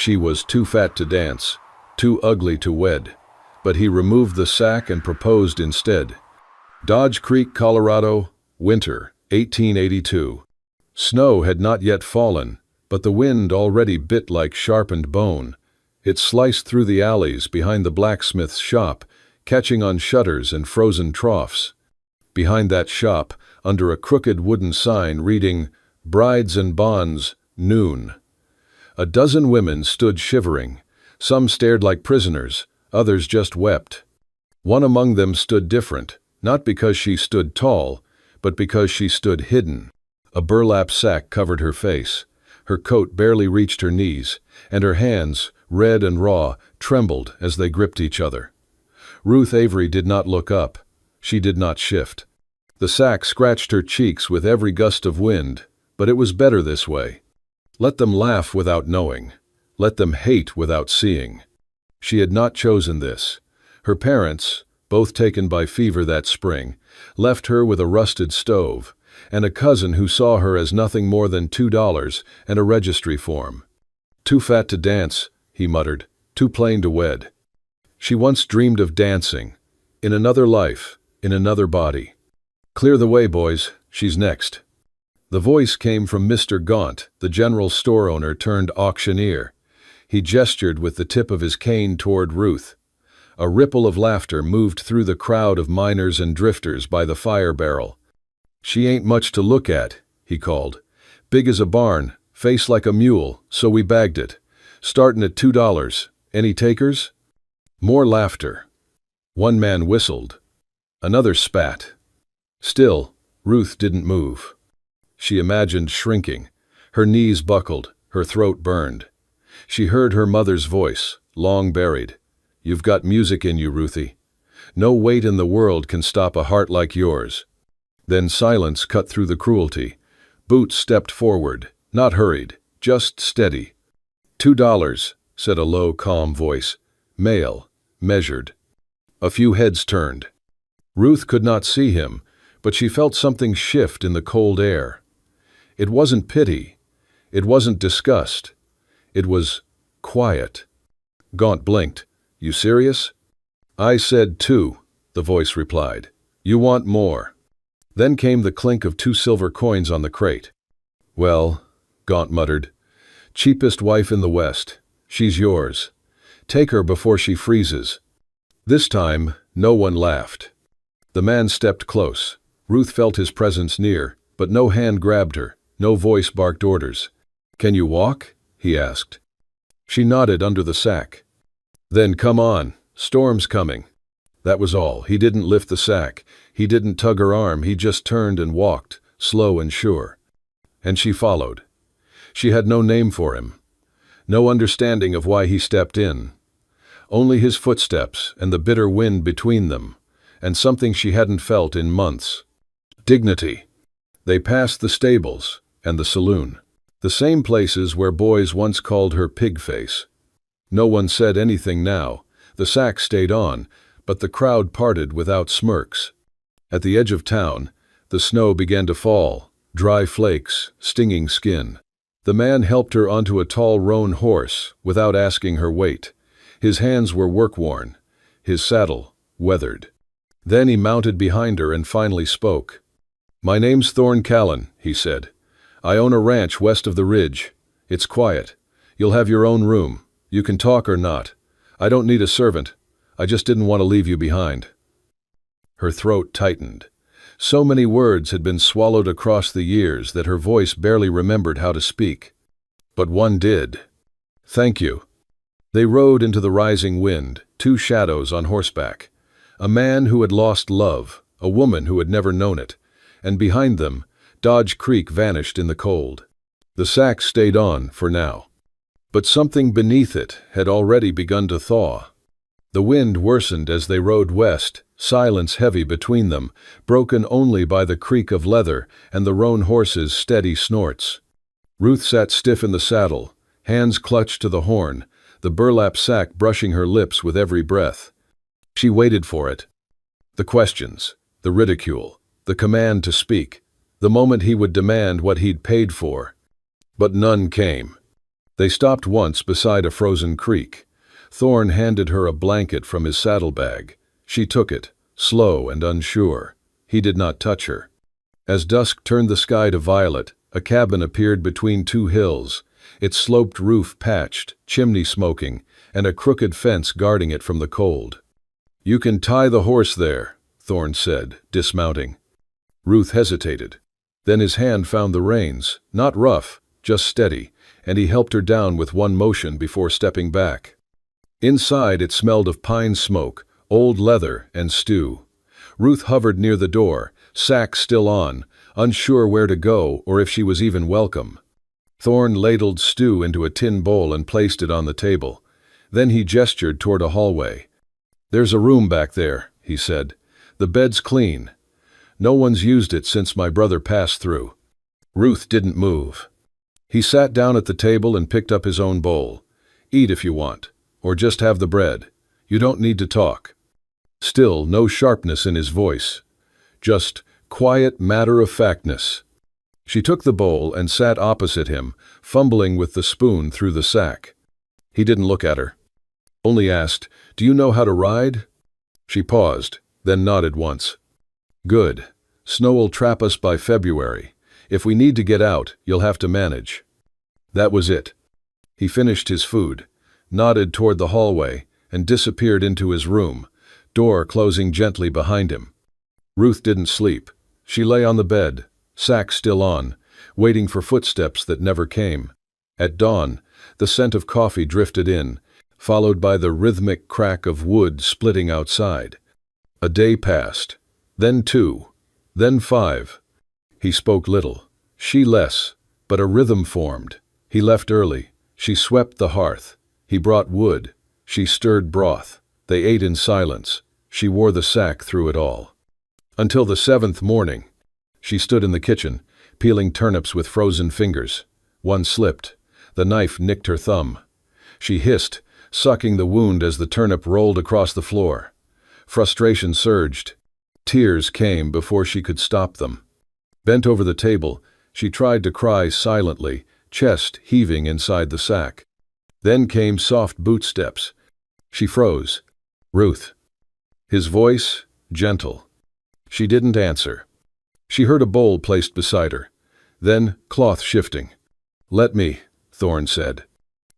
She was too fat to dance, too ugly to wed, but he removed the sack and proposed instead. Dodge Creek, Colorado, winter, 1882. Snow had not yet fallen, but the wind already bit like sharpened bone. It sliced through the alleys behind the blacksmith's shop, catching on shutters and frozen troughs. Behind that shop, under a crooked wooden sign reading, "Brides and Bonds, Noon," a dozen women stood shivering. Some stared like prisoners, others just wept. One among them stood different, not because she stood tall, but because she stood hidden. A burlap sack covered her face. Her coat barely reached her knees, and her hands, red and raw, trembled as they gripped each other. Ruth Avery did not look up. She did not shift. The sack scratched her cheeks with every gust of wind, but it was better this way. Let them laugh without knowing. Let them hate without seeing. She had not chosen this. Her parents, both taken by fever that spring, left her with a rusted stove, and a cousin who saw her as nothing more than $2 and a registry form. "Too fat to dance," he muttered, "too plain to wed." She once dreamed of dancing, in another life, in another body. "Clear the way, boys, she's next." The voice came from Mr. Gaunt, the general store owner turned auctioneer. He gestured with the tip of his cane toward Ruth. A ripple of laughter moved through the crowd of miners and drifters by the fire barrel. "She ain't much to look at," he called. "Big as a barn, face like a mule, so we bagged it. Startin' at $2. Any takers?" More laughter. One man whistled. Another spat. Still, Ruth didn't move. She imagined shrinking. Her knees buckled, her throat burned. She heard her mother's voice, long buried. "You've got music in you, Ruthie. No weight in the world can stop a heart like yours." Then silence cut through the cruelty. Boots stepped forward, not hurried, just steady. $2, said a low, calm voice. Male, measured. A few heads turned. Ruth could not see him, but she felt something shift in the cold air. It wasn't pity. It wasn't disgust. It was quiet. Gaunt blinked. "You serious?" "I said 2, the voice replied. "You want more." Then came the clink of 2 silver coins on the crate. "Well," Gaunt muttered, "cheapest wife in the West. She's yours. Take her before she freezes." This time, no one laughed. The man stepped close. Ruth felt his presence near, but no hand grabbed her, no voice barked orders. "Can you walk?" he asked. She nodded under the sack. "Then come on, storm's coming." That was all. He didn't lift the sack. He didn't tug her arm. He just turned and walked, slow and sure. And she followed. She had no name for him. No understanding of why he stepped in. Only his footsteps and the bitter wind between them, and something she hadn't felt in months. Dignity. They passed the stables and the saloon. The same places where boys once called her pig face. No one said anything now. The sack stayed on, but the crowd parted without smirks. At the edge of town, the snow began to fall, dry flakes, stinging skin. The man helped her onto a tall roan horse without asking her weight. His hands were work-worn, his saddle weathered. Then he mounted behind her and finally spoke. "My name's Thorne Callan," he said. "I own a ranch west of the ridge. It's quiet. You'll have your own room. You can talk or not. I don't need a servant. I just didn't want to leave you behind." Her throat tightened. So many words had been swallowed across the years that her voice barely remembered how to speak. But one did. "Thank you." They rode into the rising wind, 2 shadows on horseback. A man who had lost love, a woman who had never known it, and behind them, Dodge Creek vanished in the cold. The sack stayed on for now. But something beneath it had already begun to thaw. The wind worsened as they rode west, silence heavy between them, broken only by the creak of leather and the roan horse's steady snorts. Ruth sat stiff in the saddle, hands clutched to the horn, the burlap sack brushing her lips with every breath. She waited for it. The questions, the ridicule, the command to speak, the moment he would demand what he'd paid for. But none came. They stopped once beside a frozen creek. Thorn handed her a blanket from his saddlebag. She took it, slow and unsure. He did not touch her. As dusk turned the sky to violet, a cabin appeared between two hills, its sloped roof patched, chimney smoking, and a crooked fence guarding it from the cold. "You can tie the horse there," Thorn said, dismounting. Ruth hesitated. Then his hand found the reins, not rough, just steady, and he helped her down with one motion before stepping back. Inside it smelled of pine smoke, old leather, and stew. Ruth hovered near the door, sack still on, unsure where to go or if she was even welcome. Thorn ladled stew into a tin bowl and placed it on the table. Then he gestured toward a hallway. "There's a room back there," he said. "The bed's clean. No one's used it since my brother passed through." Ruth didn't move. He sat down at the table and picked up his own bowl. "Eat if you want, or just have the bread. You don't need to talk." Still no sharpness in his voice. Just quiet matter-of-factness. She took the bowl and sat opposite him, fumbling with the spoon through the sack. He didn't look at her. Only asked, "Do you know how to ride?" She paused, then nodded once. "Good. Snow'll trap us by February. If we need to get out, you'll have to manage." That was it. He finished his food, nodded toward the hallway, and disappeared into his room, door closing gently behind him. Ruth didn't sleep. She lay on the bed, sack still on, waiting for footsteps that never came. At dawn, the scent of coffee drifted in, followed by the rhythmic crack of wood splitting outside. A day passed, then 2, then 5. He spoke little, she less, but a rhythm formed. He left early. She swept the hearth. He brought wood. She stirred broth. They ate in silence. She wore the sack through it all. Until the 7th morning. She stood in the kitchen, peeling turnips with frozen fingers. One slipped. The knife nicked her thumb. She hissed, sucking the wound as the turnip rolled across the floor. Frustration surged. Tears came before she could stop them. Bent over the table, she tried to cry silently, chest heaving inside the sack. Then came soft boot steps. She froze. "Ruth." His voice, gentle. She didn't answer. She heard a bowl placed beside her. Then cloth shifting. "Let me," Thorn said.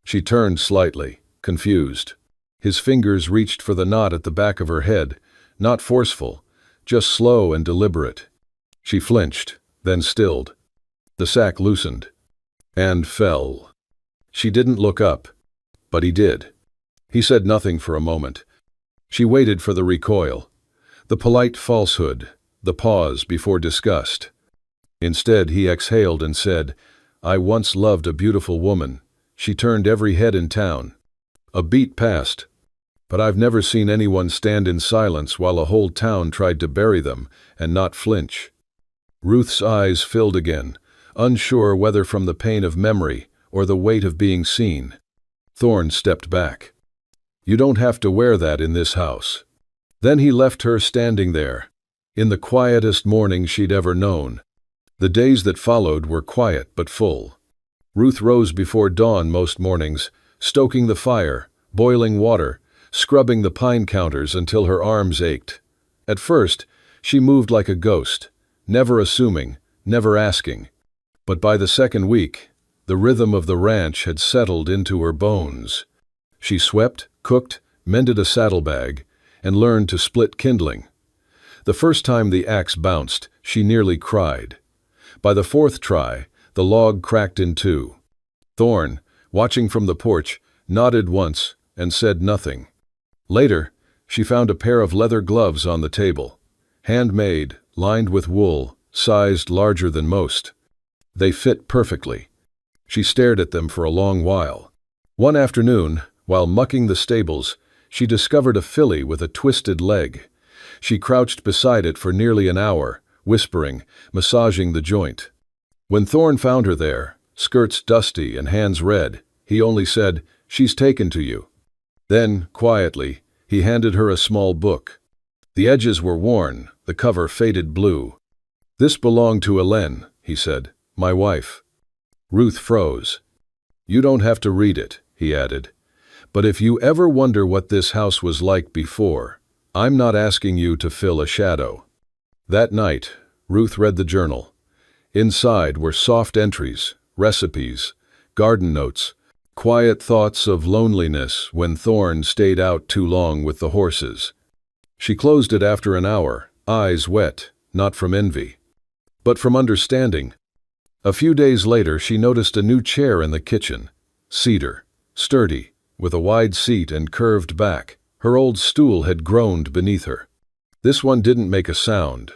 She turned slightly, confused. His fingers reached for the knot at the back of her head, not forceful, just slow and deliberate. She flinched, then stilled. The sack loosened. And fell. She didn't look up, but he did. He said nothing for a moment. She waited for the recoil, the polite falsehood, the pause before disgust. Instead, he exhaled and said, "I once loved a beautiful woman. She turned every head in town. A beat passed, but I've never seen anyone stand in silence while a whole town tried to bury them and not flinch." Ruth's eyes filled again, unsure whether from the pain of memory or the weight of being seen. Thorn stepped back. "You don't have to wear that in this house." Then he left her standing there, in the quietest morning she'd ever known. The days that followed were quiet but full. Ruth rose before dawn most mornings, stoking the fire, boiling water, scrubbing the pine counters until her arms ached. At first, she moved like a ghost, never assuming, never asking. But by the second week, the rhythm of the ranch had settled into her bones. She swept, cooked, mended a saddlebag, and learned to split kindling. The first time the axe bounced, she nearly cried. By the 4th try, the log cracked in 2. Thorn, watching from the porch, nodded once and said nothing. Later, she found a pair of leather gloves on the table. Handmade, lined with wool, sized larger than most. They fit perfectly. She stared at them for a long while. One afternoon, while mucking the stables, she discovered a filly with a twisted leg. She crouched beside it for nearly an hour, whispering, massaging the joint. When Thorn found her there, skirts dusty and hands red, he only said, "She's taken to you." Then, quietly, he handed her a small book. The edges were worn, the cover faded blue. "This belonged to Hélène," he said, "my wife." Ruth froze. You don't have to read it, he added. But if you ever wonder what this house was like before, I'm not asking you to fill a shadow. That night, Ruth read the journal. Inside were soft entries, recipes, garden notes, quiet thoughts of loneliness when Thorne stayed out too long with the horses. She closed it after an hour, eyes wet, not from envy, but from understanding. A few days later, she noticed a new chair in the kitchen, cedar, sturdy, with a wide seat and curved back. Her old stool had groaned beneath her. This one didn't make a sound.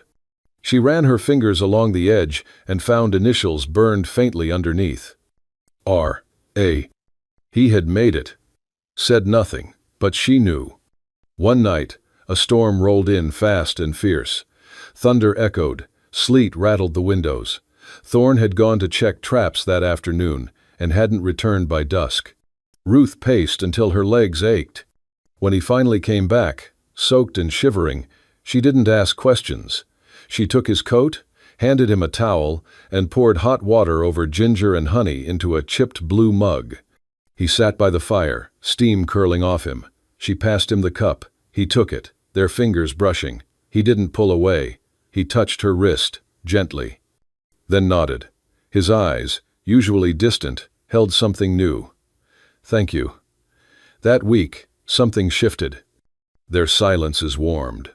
She ran her fingers along the edge and found initials burned faintly underneath. R.A. He had made it. Said nothing, but she knew. One night, a storm rolled in fast and fierce. Thunder echoed, sleet rattled the windows. Thorne had gone to check traps that afternoon and hadn't returned by dusk. Ruth paced until her legs ached. When he finally came back, soaked and shivering, she didn't ask questions. She took his coat, handed him a towel, and poured hot water over ginger and honey into a chipped blue mug. He sat by the fire, steam curling off him. She passed him the cup. He took it, their fingers brushing. He didn't pull away. He touched her wrist, gently. Then nodded. His eyes, usually distant, held something new. Thank you. That week, something shifted. Their silences warmed.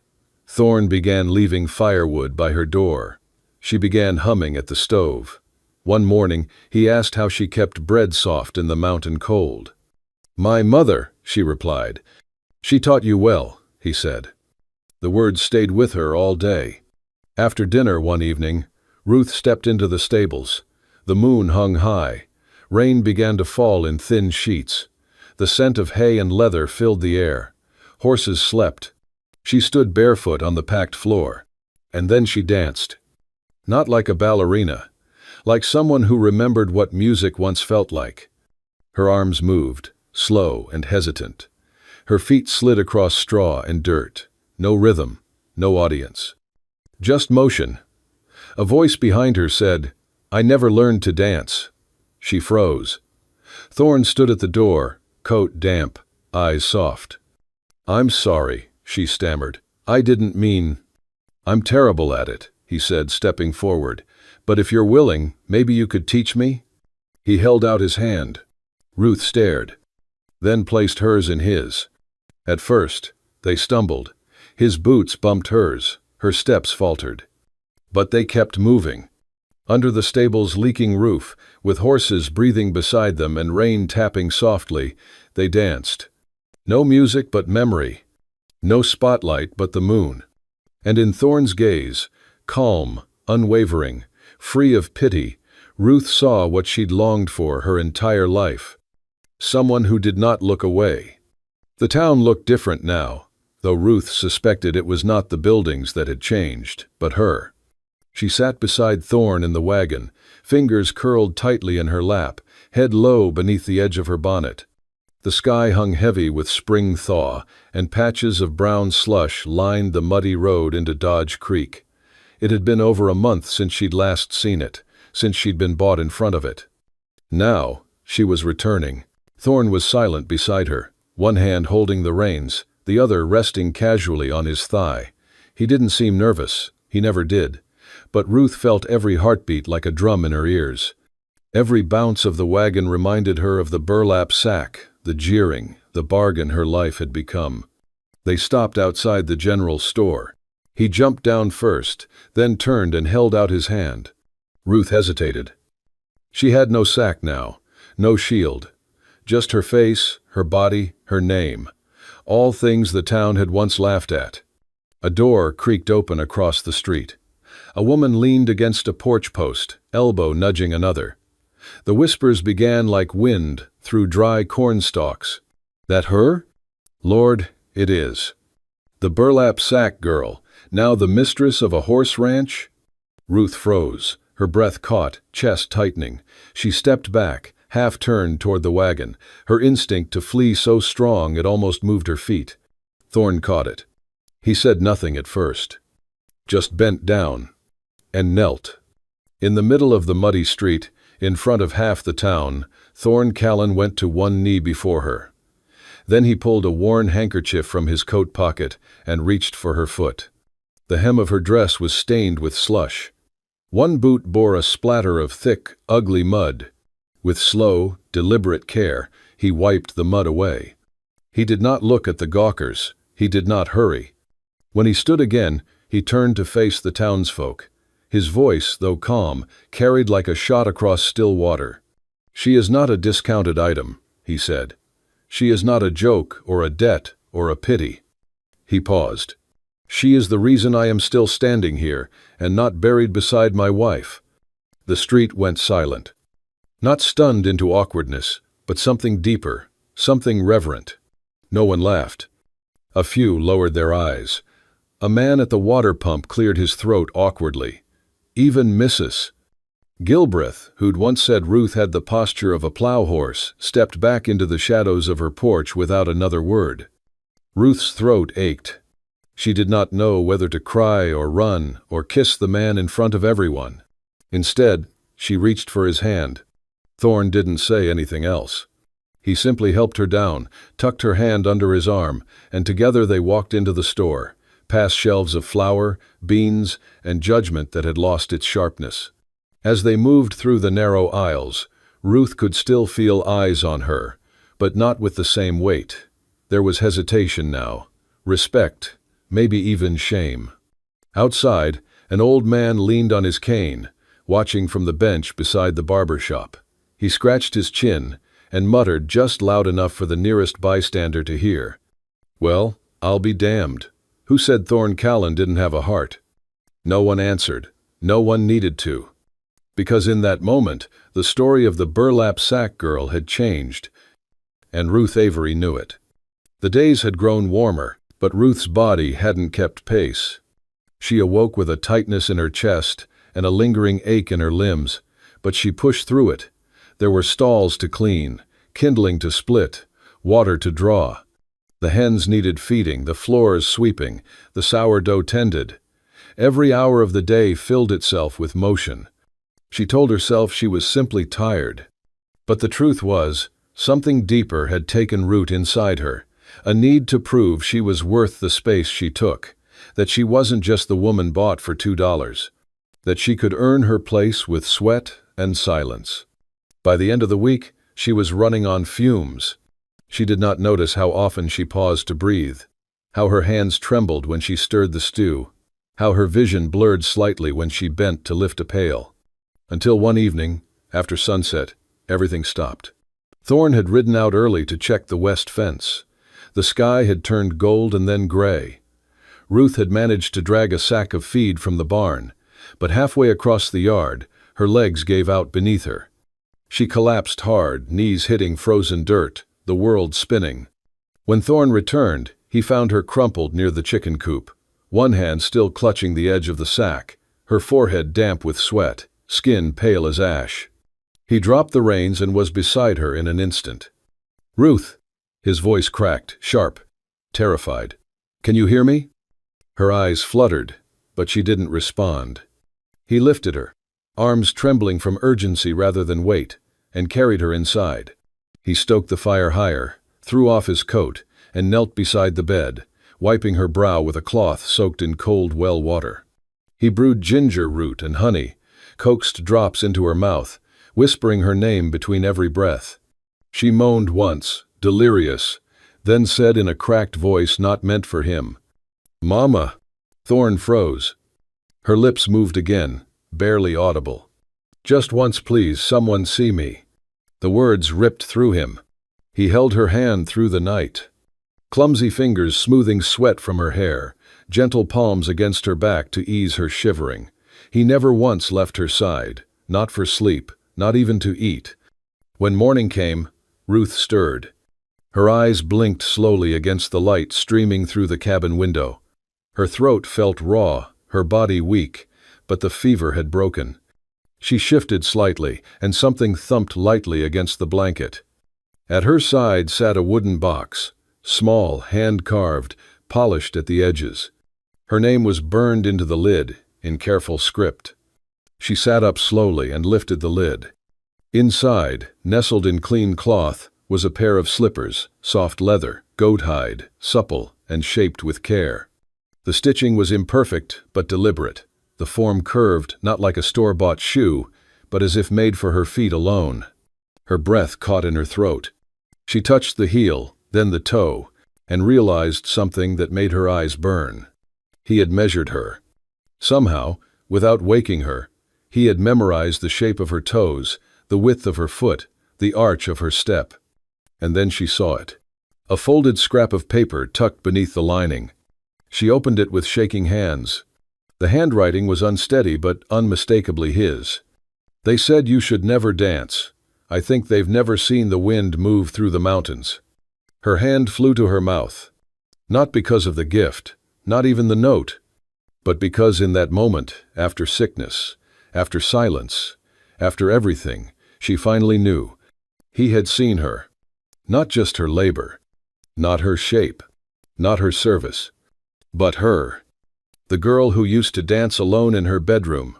Thorne began leaving firewood by her door. She began humming at the stove. One morning, he asked how she kept bread soft in the mountain cold. My mother, she replied. She taught you well, he said. The words stayed with her all day. After dinner one evening, Ruth stepped into the stables. The moon hung high. Rain began to fall in thin sheets. The scent of hay and leather filled the air. Horses slept. She stood barefoot on the packed floor. And then she danced. Not like a ballerina, like someone who remembered what music once felt like. Her arms moved, slow and hesitant. Her feet slid across straw and dirt. No rhythm, no audience. Just motion. A voice behind her said, I never learned to dance. She froze. Thorne stood at the door, coat damp, eyes soft. I'm sorry, she stammered. I didn't mean. I'm terrible at it, he said, stepping forward. But if you're willing, maybe you could teach me? He held out his hand. Ruth stared, then placed hers in his. At first, they stumbled. His boots bumped hers, her steps faltered. But they kept moving. Under the stable's leaking roof, with horses breathing beside them and rain tapping softly, they danced. No music but memory. No spotlight but the moon. And in Thorne's gaze, calm, unwavering, free of pity, Ruth saw what she'd longed for her entire life. Someone who did not look away. The town looked different now, though Ruth suspected it was not the buildings that had changed, but her. She sat beside Thorne in the wagon, fingers curled tightly in her lap, head low beneath the edge of her bonnet. The sky hung heavy with spring thaw, and patches of brown slush lined the muddy road into Dodge Creek. It had been over a month since she'd last seen it, since she'd been bought in front of it. Now, she was returning. Thorne was silent beside her, one hand holding the reins, the other resting casually on his thigh. He didn't seem nervous, he never did. But Ruth felt every heartbeat like a drum in her ears. Every bounce of the wagon reminded her of the burlap sack, the jeering, the bargain her life had become. They stopped outside the general store. He jumped down first, then turned and held out his hand. Ruth hesitated. She had no sack now, no shield. Just her face, her body, her name. All things the town had once laughed at. A door creaked open across the street. A woman leaned against a porch post, elbow nudging another. The whispers began like wind through dry corn stalks. That her? Lord, it is. The burlap sack girl, now the mistress of a horse ranch? Ruth froze, her breath caught, chest tightening. She stepped back, half-turned toward the wagon, her instinct to flee so strong it almost moved her feet. Thorne caught it. He said nothing at first. Just bent down and knelt. In the middle of the muddy street, In front of half the town, Thorne Callan went to one knee before her. Then he pulled a worn handkerchief from his coat pocket and reached for her foot. The hem of her dress was stained with slush. One boot bore a splatter of thick, ugly mud. With slow, deliberate care, he wiped the mud away. He did not look at the gawkers. He did not hurry. When he stood again, he turned to face the townsfolk. His voice, though calm, carried like a shot across still water. "She is not a discounted item," he said. "She is not a joke or a debt or a pity." He paused. "She is the reason I am still standing here and not buried beside my wife." The street went silent. Not stunned into awkwardness, but something deeper, something reverent. No one laughed. A few lowered their eyes. A man at the water pump cleared his throat awkwardly. Even Mrs. Gilbreth, who'd once said Ruth had the posture of a plow horse, stepped back into the shadows of her porch without another word. Ruth's throat ached. She did not know whether to cry or run or kiss the man in front of everyone. Instead, she reached for his hand. Thorne didn't say anything else. He simply helped her down, tucked her hand under his arm, and together they walked into the store, past shelves of flour, beans, and judgment that had lost its sharpness. As they moved through the narrow aisles, Ruth could still feel eyes on her, but not with the same weight. There was hesitation now, respect, maybe even shame. Outside, an old man leaned on his cane, watching from the bench beside the barber shop. He scratched his chin and muttered just loud enough for the nearest bystander to hear. "Well, I'll be damned. Who said Thorne Callan didn't have a heart?" No one answered. No one needed to. Because in that moment, the story of the burlap sack girl had changed, and Ruth Avery knew it. The days had grown warmer, but Ruth's body hadn't kept pace. She awoke with a tightness in her chest and a lingering ache in her limbs, but she pushed through it. There were stalls to clean, kindling to split, water to draw. The hens needed feeding, the floors sweeping, the sourdough tended. Every hour of the day filled itself with motion. She told herself she was simply tired. But the truth was, something deeper had taken root inside her, a need to prove she was worth the space she took, that she wasn't just the woman bought for $2, that she could earn her place with sweat and silence. By the end of the week, she was running on fumes. She did not notice how often she paused to breathe, how her hands trembled when she stirred the stew, how her vision blurred slightly when she bent to lift a pail. Until one evening, after sunset, everything stopped. Thorne had ridden out early to check the west fence. The sky had turned gold and then gray. Ruth had managed to drag a sack of feed from the barn, but halfway across the yard, her legs gave out beneath her. She collapsed hard, knees hitting frozen dirt, the world spinning. When Thorne returned, he found her crumpled near the chicken coop, one hand still clutching the edge of the sack, her forehead damp with sweat, skin pale as ash. He dropped the reins and was beside her in an instant. "Ruth!" His voice cracked, sharp, terrified. "Can you hear me?" Her eyes fluttered, but she didn't respond. He lifted her, arms trembling from urgency rather than weight, and carried her inside. He stoked the fire higher, threw off his coat, and knelt beside the bed, wiping her brow with a cloth soaked in cold well water. He brewed ginger root and honey, coaxed drops into her mouth, whispering her name between every breath. She moaned once, delirious, then said in a cracked voice not meant for him, "Mama." Thorne froze. Her lips moved again, barely audible. "Just once, please, someone see me." The words ripped through him. He held her hand through the night. Clumsy fingers smoothing sweat from her hair, gentle palms against her back to ease her shivering. He never once left her side, not for sleep, not even to eat. When morning came, Ruth stirred. Her eyes blinked slowly against the light streaming through the cabin window. Her throat felt raw, her body weak, but the fever had broken. She shifted slightly, and something thumped lightly against the blanket. At her side sat a wooden box, small, hand-carved, polished at the edges. Her name was burned into the lid, in careful script. She sat up slowly and lifted the lid. Inside, nestled in clean cloth, was a pair of slippers, soft leather, goat hide, supple, and shaped with care. The stitching was imperfect but deliberate, the form curved not like a store-bought shoe, but as if made for her feet alone. Her breath caught in her throat. She touched the heel, then the toe, and realized something that made her eyes burn. He had measured her. Somehow, without waking her, he had memorized the shape of her toes, the width of her foot, the arch of her step. And then she saw it. A folded scrap of paper tucked beneath the lining. She opened it with shaking hands. The handwriting was unsteady but unmistakably his. "They said you should never dance. I think they've never seen the wind move through the mountains." Her hand flew to her mouth. Not because of the gift, not even the note, but because in that moment, after sickness, after silence, after everything, she finally knew. He had seen her. Not just her labor, not her shape, not her service, but her. The girl who used to dance alone in her bedroom.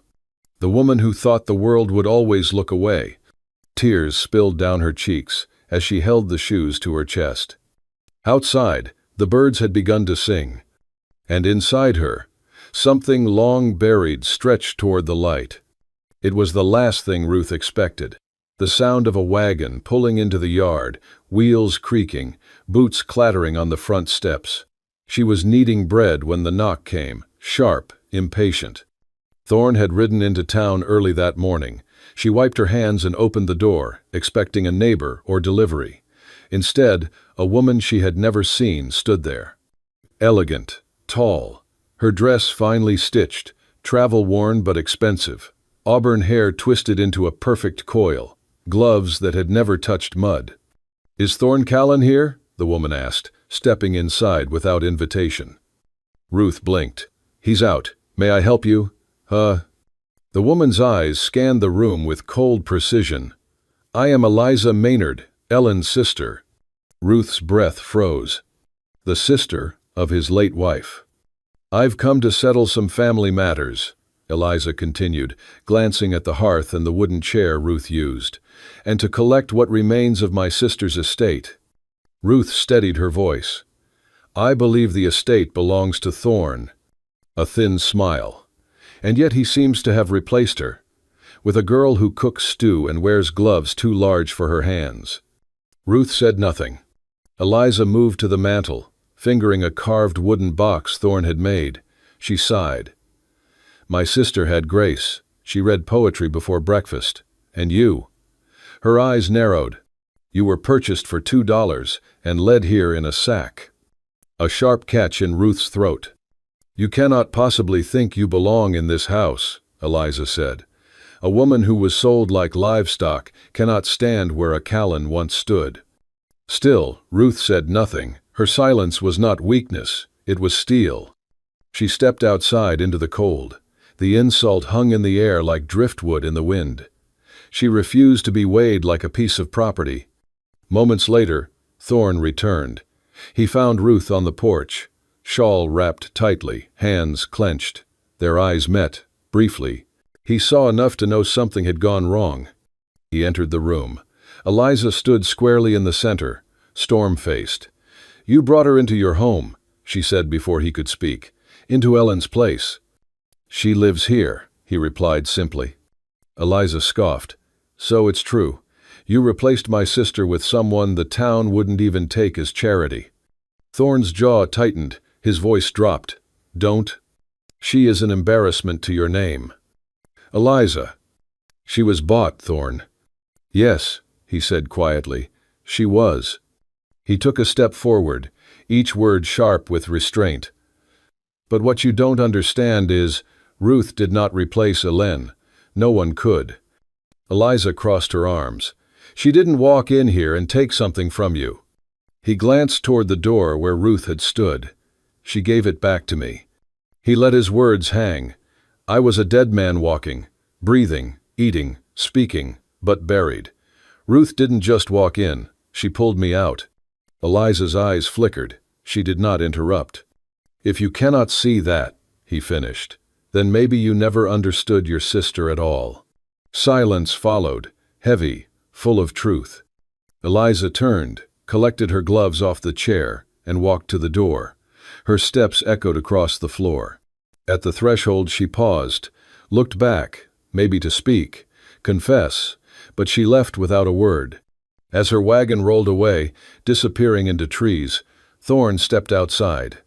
The woman who thought the world would always look away. Tears spilled down her cheeks as she held the shoes to her chest. Outside, the birds had begun to sing. And inside her, something long buried stretched toward the light. It was the last thing Ruth expected. The sound of a wagon pulling into the yard, wheels creaking, boots clattering on the front steps. She was kneading bread when the knock came, sharp, impatient. Thorne had ridden into town early that morning. She wiped her hands and opened the door, expecting a neighbor or delivery. Instead, a woman she had never seen stood there. Elegant, tall, her dress finely stitched, travel-worn but expensive, auburn hair twisted into a perfect coil, gloves that had never touched mud. "Is Thorne Callan here?" the woman asked, stepping inside without invitation. Ruth blinked. "He's out. May I help you?" The woman's eyes scanned the room with cold precision. "I am Eliza Maynard, Ellen's sister." Ruth's breath froze. The sister of his late wife. "I've come to settle some family matters," Eliza continued, glancing at the hearth and the wooden chair Ruth used, "and to collect what remains of my sister's estate." Ruth steadied her voice. "I believe the estate belongs to Thorne." A thin smile. "And yet he seems to have replaced her, with a girl who cooks stew and wears gloves too large for her hands." Ruth said nothing. Eliza moved to the mantel, fingering a carved wooden box Thorne had made. She sighed. "My sister had grace. She read poetry before breakfast. And you." Her eyes narrowed. "You were purchased for $2 and led here in a sack." A sharp catch in Ruth's throat. "You cannot possibly think you belong in this house," Eliza said. "A woman who was sold like livestock cannot stand where a Callan once stood." Still, Ruth said nothing. Her silence was not weakness, it was steel. She stepped outside into the cold. The insult hung in the air like driftwood in the wind. She refused to be weighed like a piece of property. Moments later, Thorne returned. He found Ruth on the porch, shawl wrapped tightly, hands clenched. Their eyes met, briefly. He saw enough to know something had gone wrong. He entered the room. Eliza stood squarely in the center, storm-faced. "You brought her into your home," she said before he could speak. "Into Ellen's place." "She lives here," he replied simply. Eliza scoffed. "So it's true. You replaced my sister with someone the town wouldn't even take as charity." Thorne's jaw tightened. His voice dropped. "Don't. She is an embarrassment to your name." "Eliza." "She was bought, Thorne." "Yes," he said quietly. "She was." He took a step forward, each word sharp with restraint. "But what you don't understand is, Ruth did not replace Ellen. No one could." Eliza crossed her arms. "She didn't walk in here and take something from you." He glanced toward the door where Ruth had stood. "She gave it back to me." He let his words hang. "I was a dead man walking, breathing, eating, speaking, but buried. Ruth didn't just walk in, she pulled me out." Eliza's eyes flickered. She did not interrupt. "If you cannot see that," he finished, "then maybe you never understood your sister at all." Silence followed, heavy, full of truth. Eliza turned, collected her gloves off the chair, and walked to the door. Her steps echoed across the floor. At the threshold she paused, looked back, maybe to speak, confess, but she left without a word. As her wagon rolled away, disappearing into trees, Thorne stepped outside.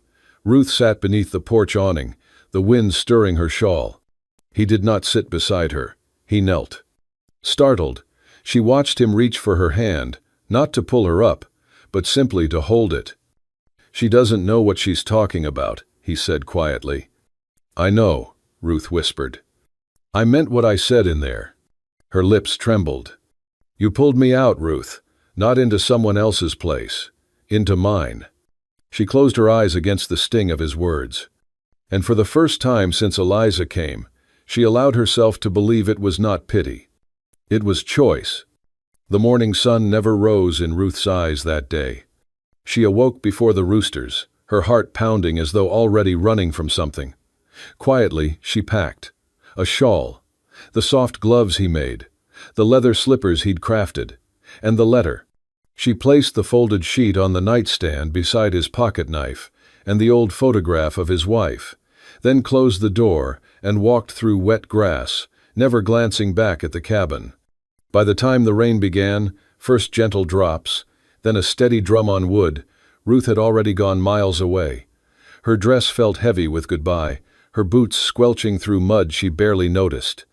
Ruth sat beneath the porch awning, the wind stirring her shawl. He did not sit beside her. He knelt. Startled, she watched him reach for her hand, not to pull her up, but simply to hold it. "She doesn't know what she's talking about," he said quietly. "I know," Ruth whispered. "I meant what I said in there." Her lips trembled. "You pulled me out, Ruth, not into someone else's place, into mine." She closed her eyes against the sting of his words. And for the first time since Eliza came, she allowed herself to believe it was not pity. It was choice. The morning sun never rose in Ruth's eyes that day. She awoke before the roosters, her heart pounding as though already running from something. Quietly, she packed. A shawl, the soft gloves he made, the leather slippers he'd crafted, and the letter. She placed the folded sheet on the nightstand beside his pocket knife and the old photograph of his wife, then closed the door and walked through wet grass, never glancing back at the cabin. By the time the rain began, first gentle drops, then a steady drum on wood, Ruth had already gone miles away. Her dress felt heavy with goodbye, her boots squelching through mud she barely noticed.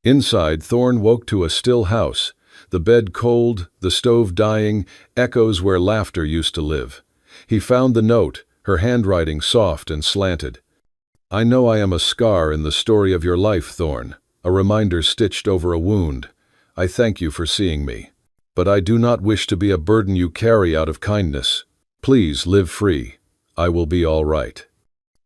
Inside, Thorne woke to a still house, the bed cold, the stove dying, echoes where laughter used to live. He found the note, her handwriting soft and slanted. "I know I am a scar in the story of your life, Thorne, a reminder stitched over a wound. I thank you for seeing me. But I do not wish to be a burden you carry out of kindness. Please live free. I will be all right."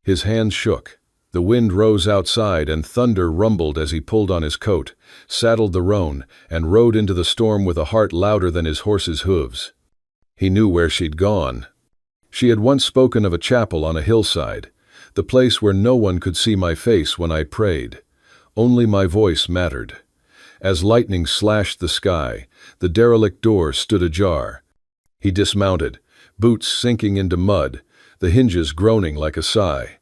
His hands shook. The wind rose outside and thunder rumbled as he pulled on his coat, saddled the roan, and rode into the storm with a heart louder than his horse's hooves. He knew where she'd gone. She had once spoken of a chapel on a hillside, the place where no one could see my face when I prayed. Only my voice mattered. As lightning slashed the sky, the derelict door stood ajar. He dismounted, boots sinking into mud, the hinges groaning like a sigh.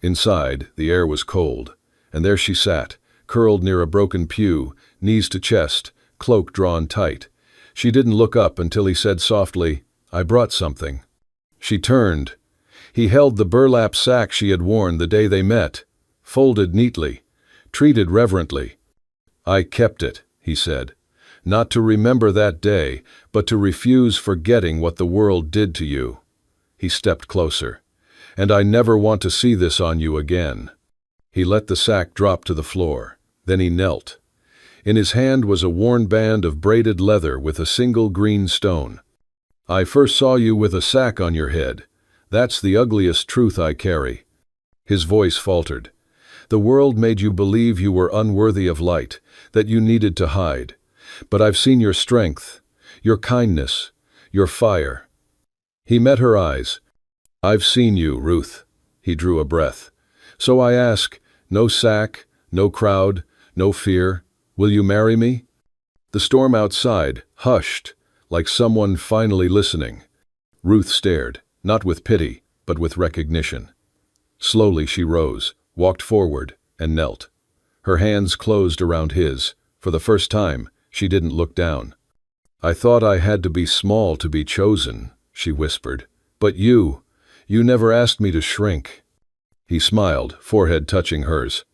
Inside, the air was cold, and there she sat, curled near a broken pew, knees to chest, cloak drawn tight. She didn't look up until he said softly, "I brought something." She turned. He held the burlap sack she had worn the day they met, folded neatly, treated reverently. "I kept it," he said, "not to remember that day, but to refuse forgetting what the world did to you." He stepped closer. "And I never want to see this on you again." He let the sack drop to the floor. Then he knelt. In his hand was a worn band of braided leather with a single green stone. "I first saw you with a sack on your head. That's the ugliest truth I carry." His voice faltered. "The world made you believe you were unworthy of light, that you needed to hide. But I've seen your strength, your kindness, your fire." He met her eyes. "I've seen you, Ruth." He drew a breath. "So I ask, no sack, no crowd, no fear. Will you marry me?" The storm outside hushed, like someone finally listening. Ruth stared, not with pity, but with recognition. Slowly she rose, walked forward, and knelt. Her hands closed around his. For the first time, she didn't look down. "I thought I had to be small to be chosen," she whispered. "But you never asked me to shrink." He smiled, forehead touching hers.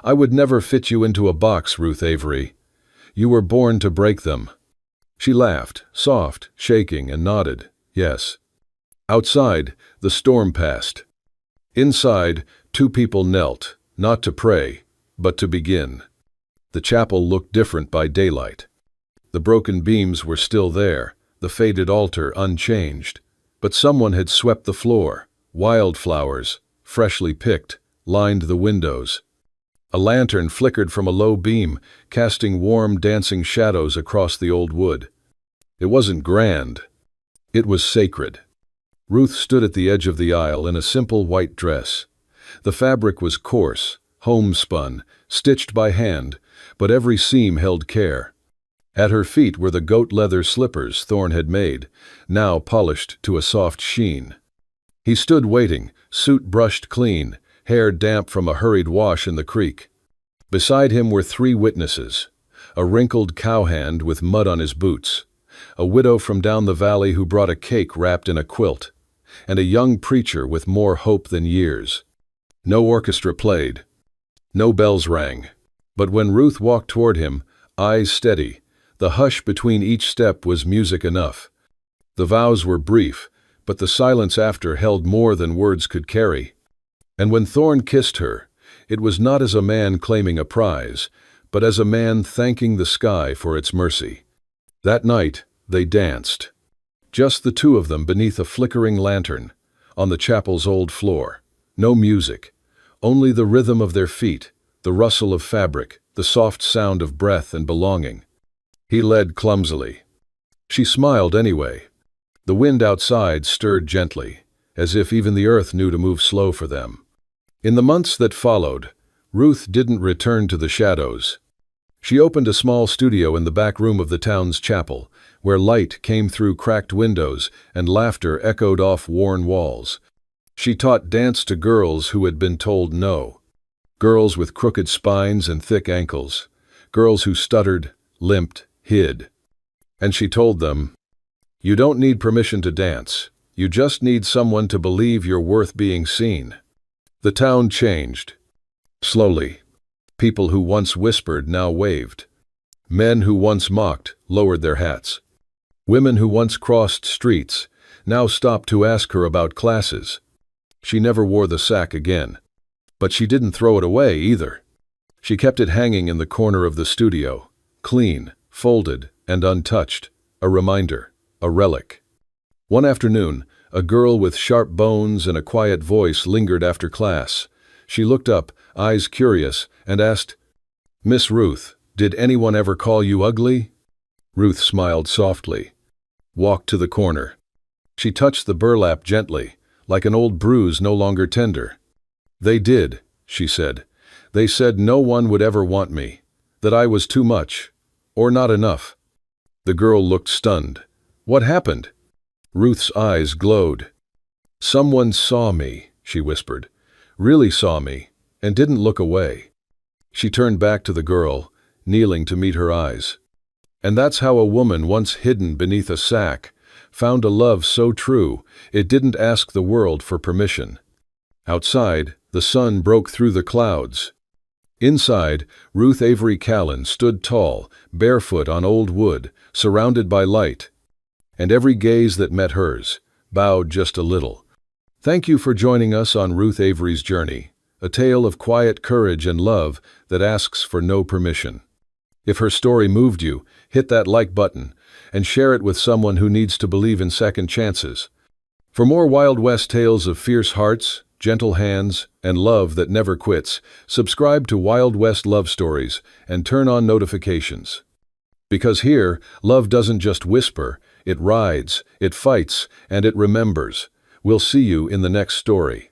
"I would never fit you into a box, Ruth Avery. You were born to break them." She laughed, soft, shaking, and nodded, "Yes." Outside, the storm passed. Inside, two people knelt, not to pray, but to begin. The chapel looked different by daylight. The broken beams were still there, the faded altar unchanged, but someone had swept the floor. Wildflowers, freshly picked, lined the windows. A lantern flickered from a low beam, casting warm, dancing shadows across the old wood. It wasn't grand. It was sacred. Ruth stood at the edge of the aisle in a simple white dress. The fabric was coarse, homespun, stitched by hand, but every seam held care. At her feet were the goat leather slippers Thorn had made, now polished to a soft sheen. He stood waiting, suit brushed clean, hair damp from a hurried wash in the creek. Beside him were 3 witnesses: a wrinkled cowhand with mud on his boots, a widow from down the valley who brought a cake wrapped in a quilt, and a young preacher with more hope than years. No orchestra played. No bells rang. But when Ruth walked toward him, eyes steady, the hush between each step was music enough. The vows were brief, but the silence after held more than words could carry. And when Thorn kissed her, it was not as a man claiming a prize, but as a man thanking the sky for its mercy. That night, they danced. Just the 2 of them beneath a flickering lantern, on the chapel's old floor. No music, only the rhythm of their feet, the rustle of fabric, the soft sound of breath and belonging. He led clumsily. She smiled anyway. The wind outside stirred gently, as if even the earth knew to move slow for them. In the months that followed, Ruth didn't return to the shadows. She opened a small studio in the back room of the town's chapel, where light came through cracked windows and laughter echoed off worn walls. She taught dance to girls who had been told no. Girls with crooked spines and thick ankles. Girls who stuttered, limped, hid. And she told them, "You don't need permission to dance. You just need someone to believe you're worth being seen." The town changed. Slowly. People who once whispered now waved. Men who once mocked lowered their hats. Women who once crossed streets now stopped to ask her about classes. She never wore the sack again. But she didn't throw it away either. She kept it hanging in the corner of the studio, clean, folded, and untouched, a reminder, a relic. One afternoon, a girl with sharp bones and a quiet voice lingered after class. She looked up, eyes curious, and asked, "Miss Ruth, did anyone ever call you ugly?" Ruth smiled softly, walked to the corner. She touched the burlap gently, like an old bruise no longer tender. "They did," she said. "They said no one would ever want me, that I was too much, or not enough." The girl looked stunned. "What happened?" Ruth's eyes glowed. "Someone saw me," she whispered, "really saw me, and didn't look away." She turned back to the girl, kneeling to meet her eyes. And that's how a woman once hidden beneath a sack found a love so true it didn't ask the world for permission. Outside, the sun broke through the clouds. Inside, Ruth Avery Callan stood tall, barefoot on old wood, surrounded by light. And every gaze that met hers bowed just a little. Thank you for joining us on Ruth Avery's journey, a tale of quiet courage and love that asks for no permission. If her story moved you, hit that like button and share it with someone who needs to believe in second chances. For more Wild West tales of fierce hearts, gentle hands, and love that never quits, subscribe to Wild West Love Stories and turn on notifications. Because here, love doesn't just whisper, it rides, it fights, and it remembers. We'll see you in the next story.